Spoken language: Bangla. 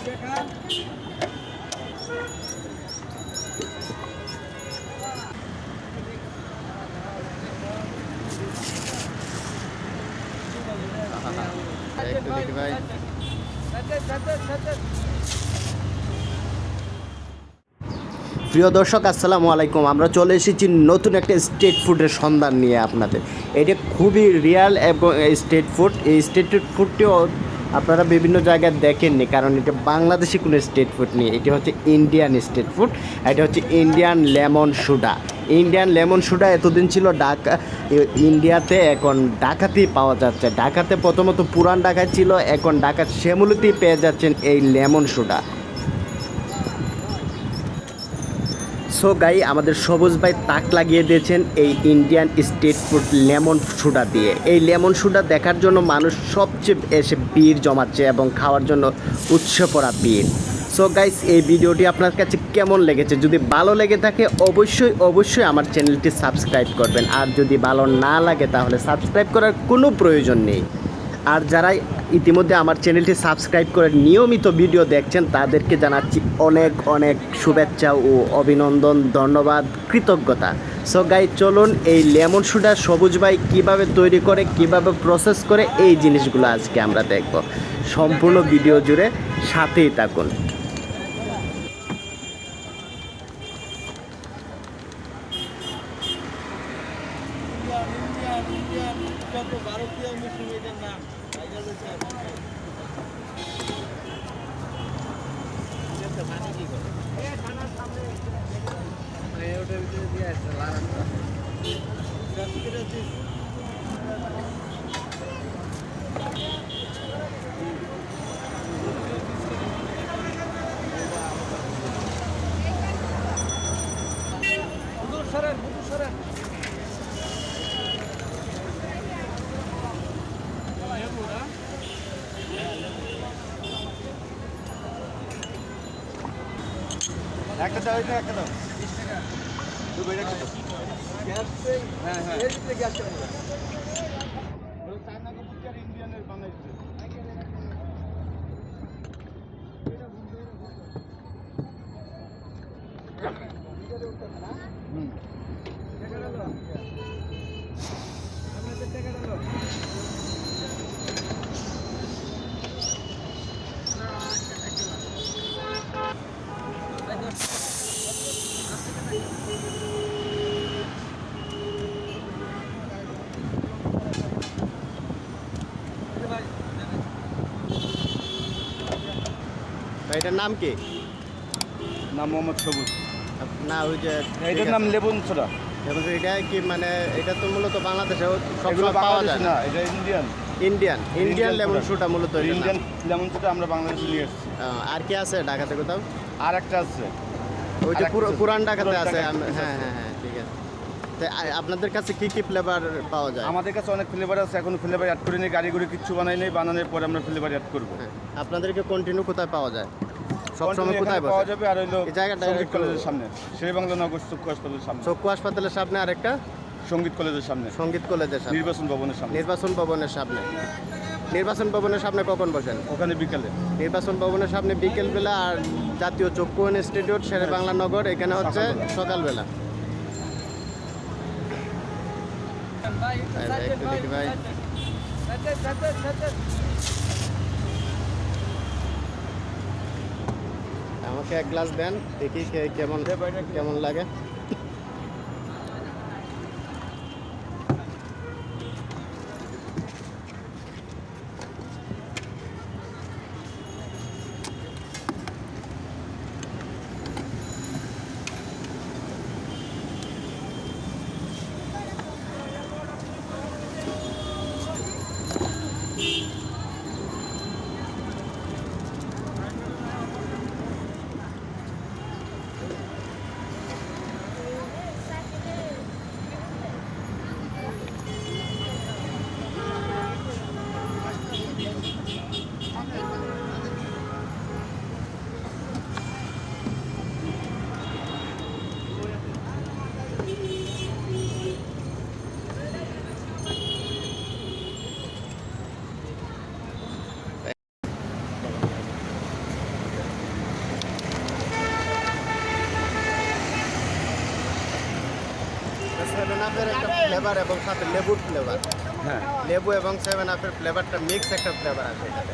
প্রিয় দর্শক, আসসালামু আলাইকুম। আমরা চলে এসেছি নতুন একটা স্ট্রিট ফুডের সন্ধান নিয়ে আপনাদের। এটা খুবই রিয়াল এবং স্ট্রিট ফুড। এই স্ট্রিট ফুডটিও আপনারা বিভিন্ন জায়গায় দেখেননি, কারণ এটা বাংলাদেশি কোনো স্ট্রিট ফুড নেই। এটি হচ্ছে ইন্ডিয়ান স্ট্রিট ফুড। এটা হচ্ছে Indian lemon soda. Indian lemon soda এতদিন ছিল ঢাকা ইন্ডিয়াতে, এখন ঢাকাতেই পাওয়া যাচ্ছে। ঢাকাতে প্রথমত পুরান ঢাকায় ছিল, এখন ঢাকার শ্যামলীতেই পেয়ে যাচ্ছেন এই লেমন সোডা। সো গাই, আমাদের সবুজ ভাই তাক লাগিয়ে দিয়েছেন এই Indian street food lemon soda দিয়ে। এই লেমন সোডা দেখার জন্য মানুষ সবচেয়ে এসে ভিড় জমাচ্ছে এবং খাওয়ার জন্য উৎসে পড়া ভিড়। সো গাইস, এই ভিডিওটি আপনার কাছে কেমন লেগেছে? যদি ভালো লেগে থাকে অবশ্যই আমার চ্যানেলটি সাবস্ক্রাইব করবেন। আর যদি ভালো না লাগে তাহলে সাবস্ক্রাইব করার কোনো প্রয়োজন নেই। আর যারা ইতিমধ্যে আমার চ্যানেলটি সাবস্ক্রাইব করে নিয়মিত ভিডিও দেখছেন তাদেরকে জানাচ্ছি অনেক অনেক শুভেচ্ছা ও অভিনন্দন, ধন্যবাদ, কৃতজ্ঞতা। সো গাই, চলুন এই লেমন সোডা সবুজ ভাই কীভাবে তৈরি করে, কিভাবে প্রসেস করে, এই জিনিসগুলো আজকে আমরা দেখব। সম্পূর্ণ ভিডিও জুড়ে সাথেই থাকুন। ভারতীয় মুসলিম এটার নাম ওটার ভিতরে দিয়ে আসছে লাগানো। একটা দাও, এটা একটা দাও, 20 টাকা। তো বইটা কত? গ্যাস পেই। হ্যাঁ হ্যাঁ, এই দিকে গ্যাস চলে যাবে। ওই চায়না কম্পিউটার ইন্ডিয়ানের বানাইছে। হুম, টাকা দাও। আমাদের টাকা দাও। এটার নাম কি? নাম মোহাম্মদ সবুজ। না, ওই যে এটার নাম লেবুন সোডা। এবং এটা কি মানে, এটা তো মূলত বাংলাদেশে এগুলো সবসময় পাওয়া যায় না, এটা ইন্ডিয়ান। ইন্ডিয়ান লেমন সোডা মূলত এটার নাম। ইন্ডিয়ান লেমন সোডা আমরা বাংলাদেশে নিয়ে এসেছি। আর কি আছে ঢাকাতে কোথাও? আর একটা আছে, ওই যে পুরান ঢাকাতে পুরান আছে। ঢাকাতে হ্যাঁ হ্যাঁ হ্যাঁ, ঠিক আছে। তো আপনাদের কাছে কি কি ফ্লেভার পাওয়া যায়? আমাদের কাছে অনেক ফ্লেভার আছে, এখন ফ্লেভার অ্যাড করিনি, গাড়ি কিচ্ছু বানাই নেই, বানানোর পরে আমরা ফ্লেভার অ্যাড করবো। হ্যাঁ, আপনাদেরকে কন্টিনিউ কোথায় পাওয়া যায়? সবসময় Continue কোথায় এখানে পাওয়া যাবে? আর হইলো এই জায়গাটা সঙ্গীত কলেজের সামনে, শেরে বাংলা নগর চক্ষু হাসপাতালের সামনে। চক্ষু হাসপাতালের সামনে, আরেকটা সঙ্গীত কলেজের সামনে, সঙ্গীত কলেজের সামনে, নির্বাচন ভবনের সামনে। নির্বাচন ভবনের সামনে। নির্বাচন ভবনের সামনে কখন বসেন? ওখানে বিকালে। নির্বাচন ভবনের সামনে বিকেলবেলা, আর জাতীয় চক্ষু ইনস্টিটিউট শেরে বাংলা নগর এখানে হচ্ছে সকালবেলা। একটু দেখি ভাই। আমাকে এক গ্লাস দেন, দেখি কেমন লাগে। সেভেন আপের একটা ফ্লেভার এবং সাথে লেবুর ফ্লেভার। হ্যাঁ লেবু এবং সেভেন আপের ফ্লেভারটা মিক্স একটা ফ্লেভার আছে এটাতে।